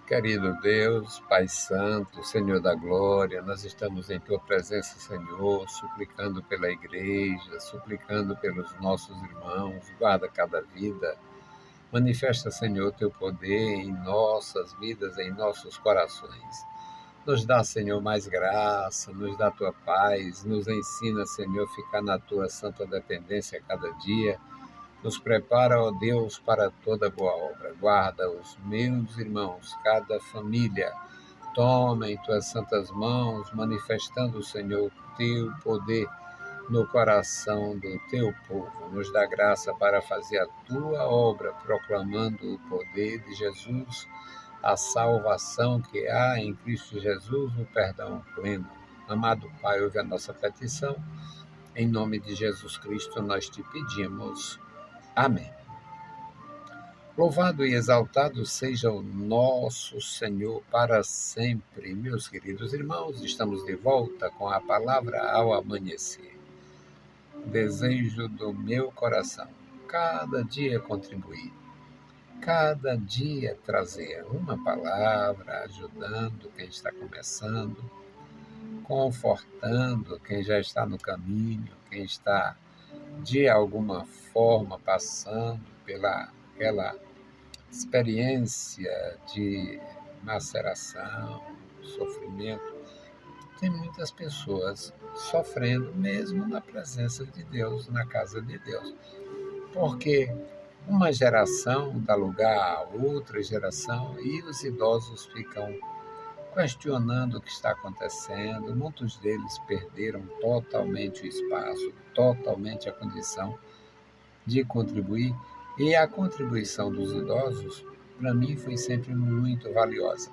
Querido Deus, Pai Santo, Senhor da Glória, nós estamos em Tua presença, Senhor, suplicando pela igreja, suplicando pelos nossos irmãos, guarda cada vida. Manifesta, Senhor, Teu poder em nossas vidas, em nossos corações. Nos dá, Senhor, mais graça, nos dá Tua paz, nos ensina, Senhor, a ficar na Tua santa dependência a cada dia. Nos prepara, ó Deus, para toda boa obra. Guarda os meus irmãos, cada família. Toma em tuas santas mãos, manifestando, Senhor, teu poder no coração do teu povo. Nos dá graça para fazer a tua obra, proclamando o poder de Jesus, a salvação que há em Cristo Jesus, o perdão pleno. Amado Pai, ouve a nossa petição. Em nome de Jesus Cristo, nós te pedimos. Amém. Louvado e exaltado seja o nosso Senhor para sempre. Meus queridos irmãos, estamos de volta com a palavra ao amanhecer. Desejo do meu coração, cada dia contribuir, cada dia trazer uma palavra, ajudando quem está começando, confortando quem já está no caminho, quem está de alguma forma passando pela aquela experiência de maceração, sofrimento. Tem muitas pessoas sofrendo mesmo na presença de Deus, na casa de Deus. Porque uma geração dá lugar a outra geração e os idosos ficam questionando o que está acontecendo. Muitos deles perderam totalmente o espaço, totalmente a condição de contribuir, e a contribuição dos idosos, para mim, foi sempre muito valiosa.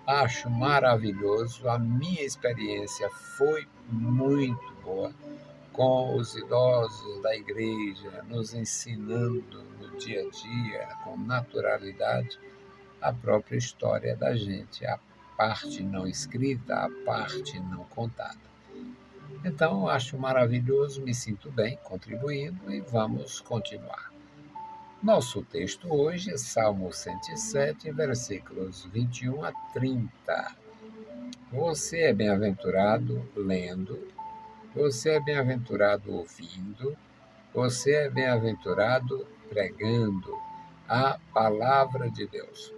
Acho maravilhoso, a minha experiência foi muito boa com os idosos da igreja, nos ensinando no dia a dia, com naturalidade, a própria história da gente, a parte não escrita, a parte não contada. Então, acho maravilhoso, me sinto bem contribuindo e vamos continuar. Nosso texto hoje é Salmo 107, versículos 21 a 30. Você é bem-aventurado lendo, você é bem-aventurado ouvindo, você é bem-aventurado pregando a palavra de Deus.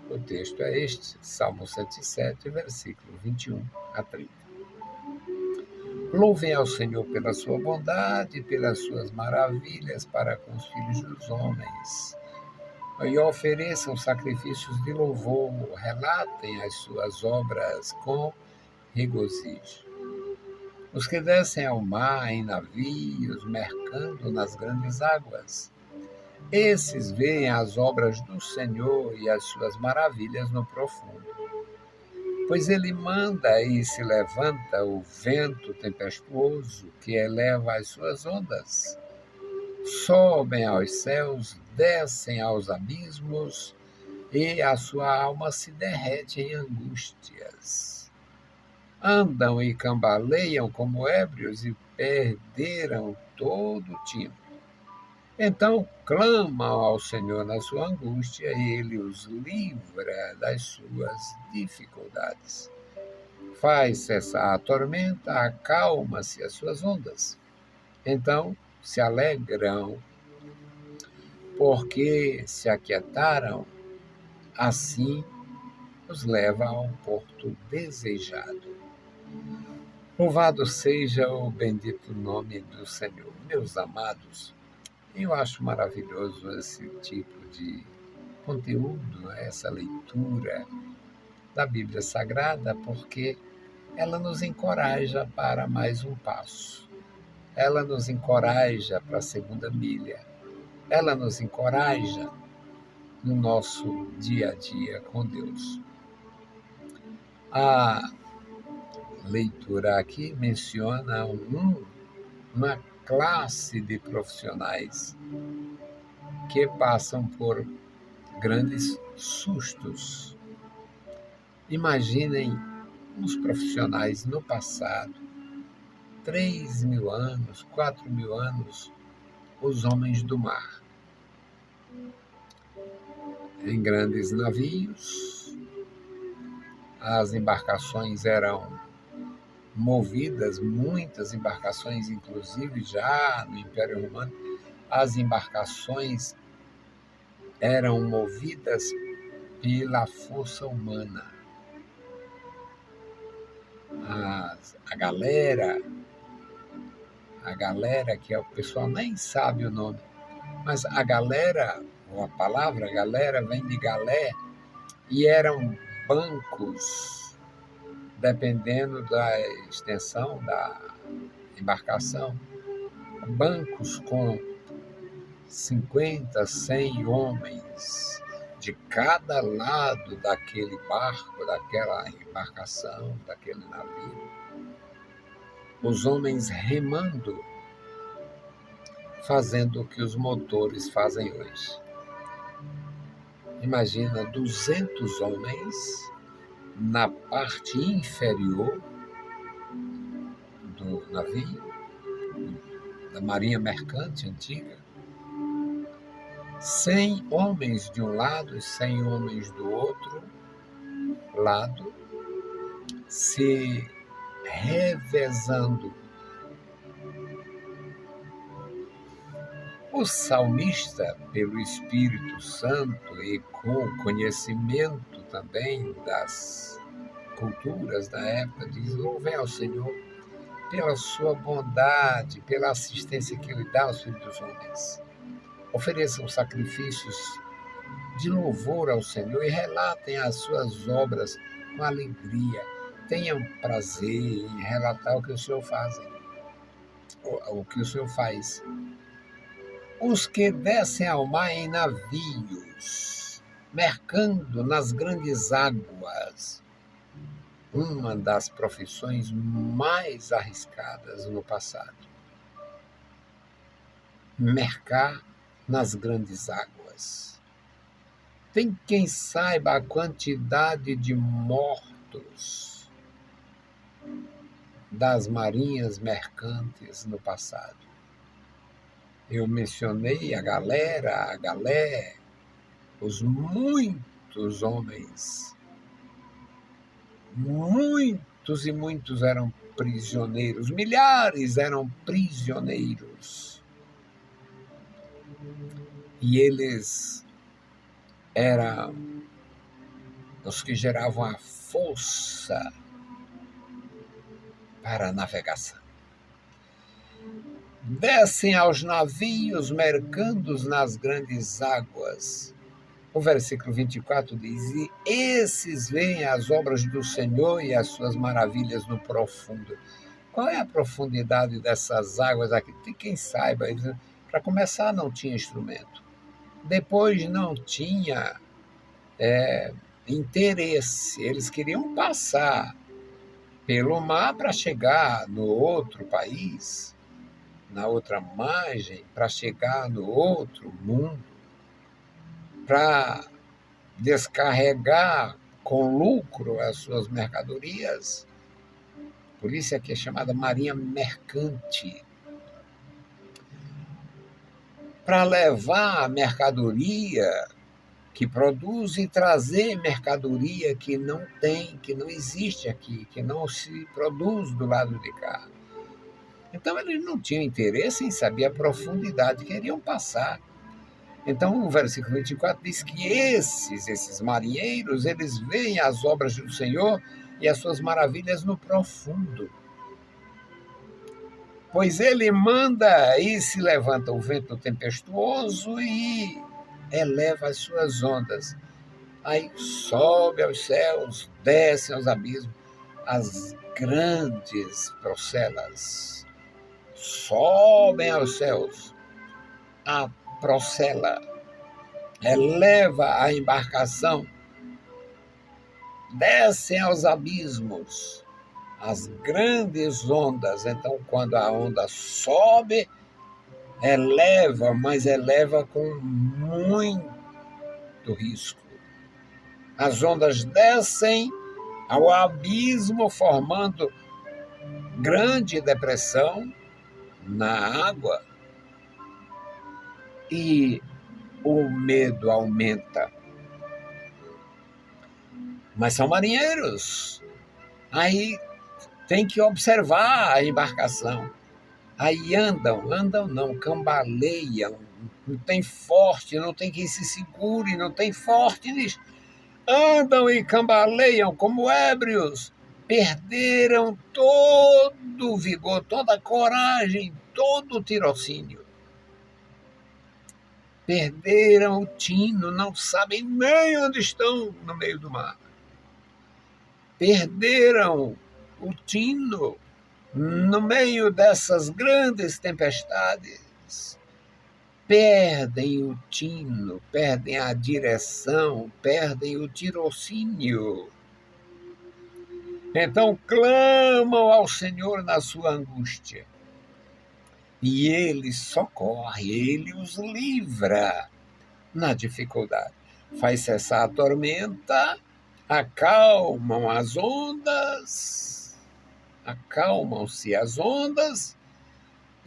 O texto é este, Salmo 107, versículo 21 a 30. Louvem ao Senhor pela sua bondade e pelas suas maravilhas para com os filhos dos homens. E ofereçam sacrifícios de louvor, relatem as suas obras com regozijo. Os que descem ao mar em navios, mercando nas grandes águas. Esses veem as obras do Senhor e as suas maravilhas no profundo. Pois ele manda e se levanta o vento tempestuoso que eleva as suas ondas. Sobem aos céus, descem aos abismos, e a sua alma se derrete em angústias. Andam e cambaleiam como ébrios e perderam todo o tino. Então clamam ao Senhor na sua angústia e ele os livra das suas dificuldades. Faz cessar a tormenta, acalma-se as suas ondas. Então se alegram, porque se aquietaram, assim os leva a um porto desejado. Louvado seja o bendito nome do Senhor. Meus amados, eu acho maravilhoso esse tipo de conteúdo, essa leitura da Bíblia Sagrada, porque ela nos encoraja para mais um passo. Ela nos encoraja para a segunda milha. Ela nos encoraja no nosso dia a dia com Deus. A leitura aqui menciona uma classe de profissionais que passam por grandes sustos. Imaginem uns profissionais no passado, 3.000 anos, 4.000 anos, os homens do mar. em grandes navios. As embarcações eram movidas, muitas embarcações, inclusive já no Império Romano, as embarcações eram movidas pela força humana. A galera que o pessoal nem sabe o nome, mas a galera, ou a palavra galera, vem de galé, e eram bancos, dependendo da extensão da embarcação, bancos com 50, 100 homens de cada lado daquele barco, daquela embarcação, daquele navio. Os homens remando, fazendo o que os motores fazem hoje. Imagina 200 homens na parte inferior do navio, da marinha mercante antiga, 100 homens de um lado e 100 homens do outro lado, se revezando. O salmista, pelo Espírito Santo e com conhecimento também das culturas da época, diz: louvem ao Senhor pela sua bondade, pela assistência que Ele dá aos filhos dos homens. Ofereçam sacrifícios de louvor ao Senhor e relatem as suas obras com alegria. Tenham prazer em relatar o que o Senhor faz. Os que descem ao mar em navios, mercando nas grandes águas, uma das profissões mais arriscadas no passado. Mercar nas grandes águas. Tem quem saiba a quantidade de mortos das marinhas mercantes no passado. Eu mencionei a galé, os muitos homens, muitos e muitos eram prisioneiros, milhares eram prisioneiros. E eles eram os que geravam a força para a navegação. Descem aos navios mercandos nas grandes águas. O versículo 24 diz: e esses veem as obras do Senhor e as suas maravilhas no profundo. Qual é a profundidade dessas águas aqui? Tem quem saiba. Para começar, não tinha instrumento. Depois, não tinha interesse. Eles queriam passar pelo mar para chegar no outro país, na outra margem, para chegar no outro mundo, para descarregar com lucro as suas mercadorias. Por isso é que é chamada marinha mercante. Para levar a mercadoria que produz e trazer mercadoria que não tem, que não existe aqui, que não se produz do lado de cá. Então, eles não tinham interesse em saber a profundidade que iriam passar. Então, o versículo 24 diz que esses marinheiros, eles veem as obras do Senhor e as suas maravilhas no profundo. Pois ele manda e se levanta o vento tempestuoso e eleva as suas ondas. Aí sobe aos céus, desce aos abismos, as grandes procelas. Sobem aos céus, a procela eleva a embarcação, descem aos abismos, as grandes ondas. Então, quando a onda sobe, eleva, mas eleva com muito risco. As ondas descem ao abismo, formando grande depressão na água, e o medo aumenta. mas são marinheiros. Aí tem que observar a embarcação. Aí andam não, cambaleiam, não tem forte, não tem quem se segure, não tem forte nisso. Andam e cambaleiam como ébrios, perderam todo o vigor, toda a coragem, todo o tirocínio. Perderam o tino, não sabem nem onde estão no meio do mar. Perderam o tino no meio dessas grandes tempestades. Perdem o tino, perdem a direção, perdem o tirocínio. Então clamam ao Senhor na sua angústia. E Ele socorre, Ele os livra na dificuldade. Faz cessar a tormenta, acalmam-se as ondas,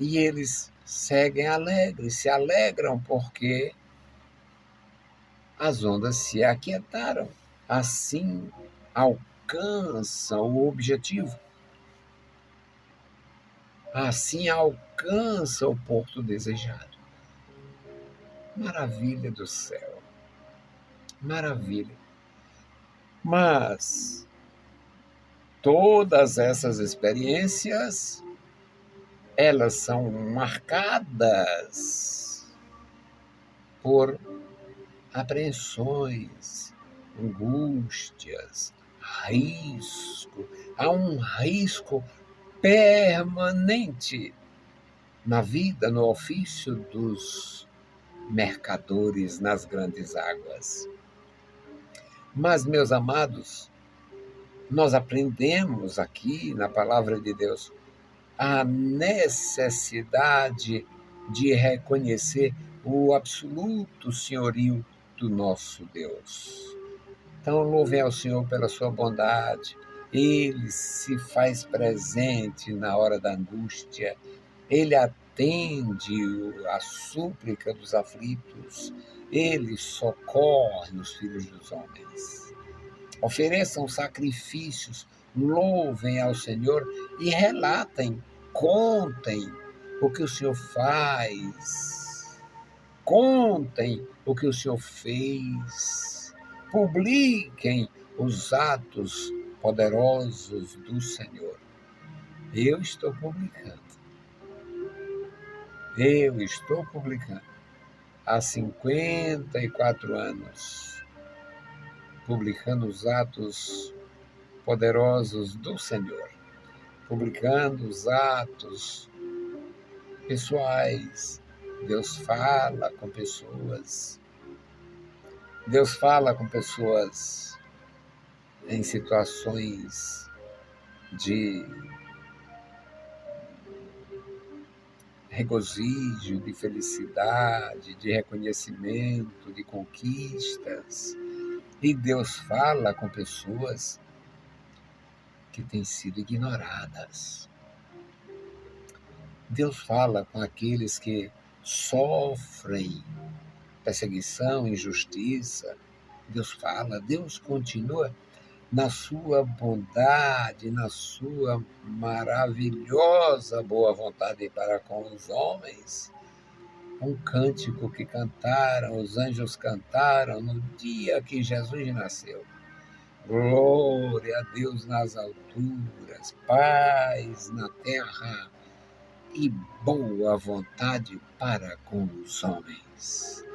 e eles seguem alegres, se alegram porque as ondas se aquietaram. Assim alcançam o objetivo. Assim alcança o porto desejado. Maravilha do céu. Maravilha. Mas todas essas experiências, elas são marcadas por apreensões, angústias, risco. Há um risco permanente na vida, no ofício dos mercadores nas grandes águas. Mas, meus amados, nós aprendemos aqui na palavra de Deus a necessidade de reconhecer o absoluto senhorio do nosso Deus. Então, louvem ao Senhor pela sua bondade. Ele se faz presente na hora da angústia. Ele atende a súplica dos aflitos. Ele socorre os filhos dos homens. Ofereçam sacrifícios, louvem ao Senhor e relatem, contem o que o Senhor faz. Contem o que o Senhor fez. Publiquem os atos poderosos do Senhor. Eu estou publicando. Há 54 anos, publicando os atos poderosos do Senhor, publicando os atos pessoais. Deus fala com pessoas. Deus fala com pessoas em situações de regozijo, de felicidade, de reconhecimento, de conquistas. E Deus fala com pessoas que têm sido ignoradas. Deus fala com aqueles que sofrem perseguição, injustiça. Deus fala, Deus continua na sua bondade, na sua maravilhosa boa vontade para com os homens. Um cântico que cantaram, os anjos cantaram no dia que Jesus nasceu. Glória a Deus nas alturas, paz na terra e boa vontade para com os homens.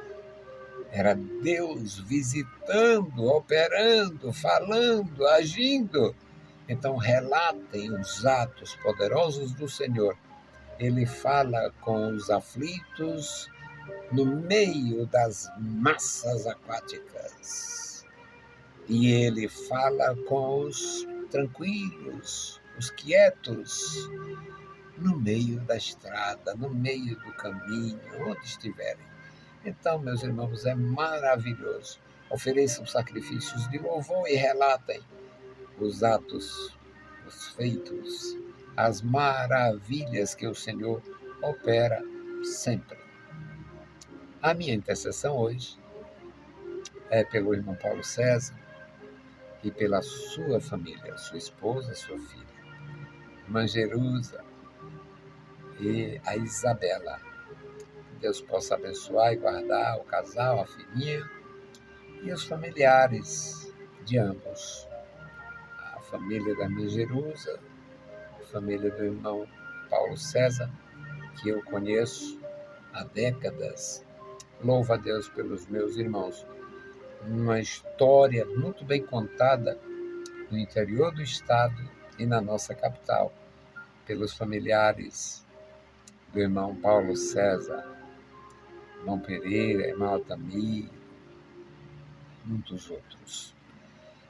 Era Deus visitando, operando, falando, agindo. Então, relatem os atos poderosos do Senhor. Ele fala com os aflitos no meio das massas aquáticas. E ele fala com os tranquilos, os quietos, no meio da estrada, no meio do caminho, onde estiverem. Então, meus irmãos, é maravilhoso. Ofereçam sacrifícios de louvor e relatem os atos, os feitos, as maravilhas que o Senhor opera sempre. A minha intercessão hoje é pelo irmão Paulo César, e pela sua família, sua esposa, sua filha, irmã Jerusa e a Isabela. Que Deus possa abençoar e guardar o casal, a filhinha e os familiares de ambos. A família da minha Jerusa, a família do irmão Paulo César, que eu conheço há décadas. Louvo a Deus pelos meus irmãos. Uma história muito bem contada no interior do estado e na nossa capital, pelos familiares do irmão Paulo César, irmão Pereira, irmão Altamir, muitos outros.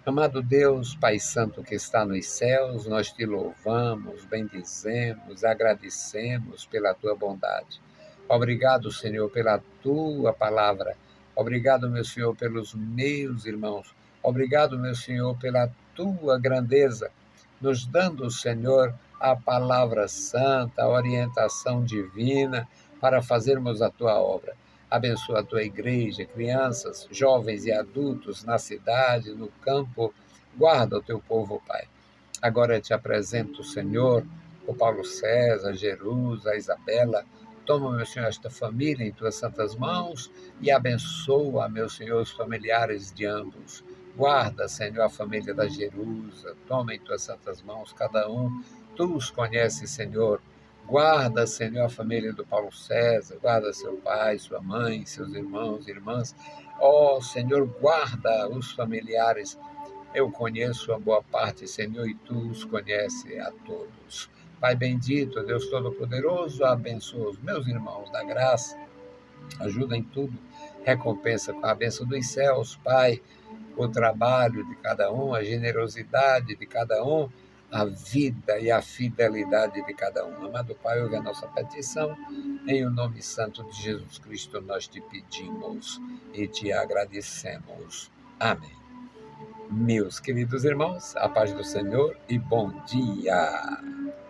Amado Deus, Pai Santo que está nos céus, nós te louvamos, bendizemos, agradecemos pela tua bondade. Obrigado, Senhor, pela tua palavra. Obrigado, meu Senhor, pelos meus irmãos. Obrigado, meu Senhor, pela tua grandeza, nos dando, Senhor, a palavra santa, a orientação divina para fazermos a tua obra. Abençoa a tua igreja, crianças, jovens e adultos na cidade, no campo. Guarda o teu povo, Pai. Agora eu te apresento, Senhor, o Paulo César, Jerusa, a Isabela. Toma, meu Senhor, esta família em tuas santas mãos e abençoa, meu Senhor, os familiares de ambos. Guarda, Senhor, a família da Jerusa. Toma em tuas santas mãos cada um. Tu os conheces, Senhor. Guarda, Senhor, a família do Paulo César, guarda seu pai, sua mãe, seus irmãos, irmãs. Ó, Senhor, guarda os familiares. Eu conheço a boa parte, Senhor, e tu os conheces a todos. Pai bendito, Deus Todo-Poderoso, abençoa os meus irmãos da graça, ajuda em tudo, recompensa com a bênção dos céus, Pai, o trabalho de cada um, a generosidade de cada um, a vida e a fidelidade de cada um. Amado Pai, ouve a nossa petição, em o nome santo de Jesus Cristo nós te pedimos e te agradecemos. Amém. Meus queridos irmãos, a paz do Senhor e bom dia!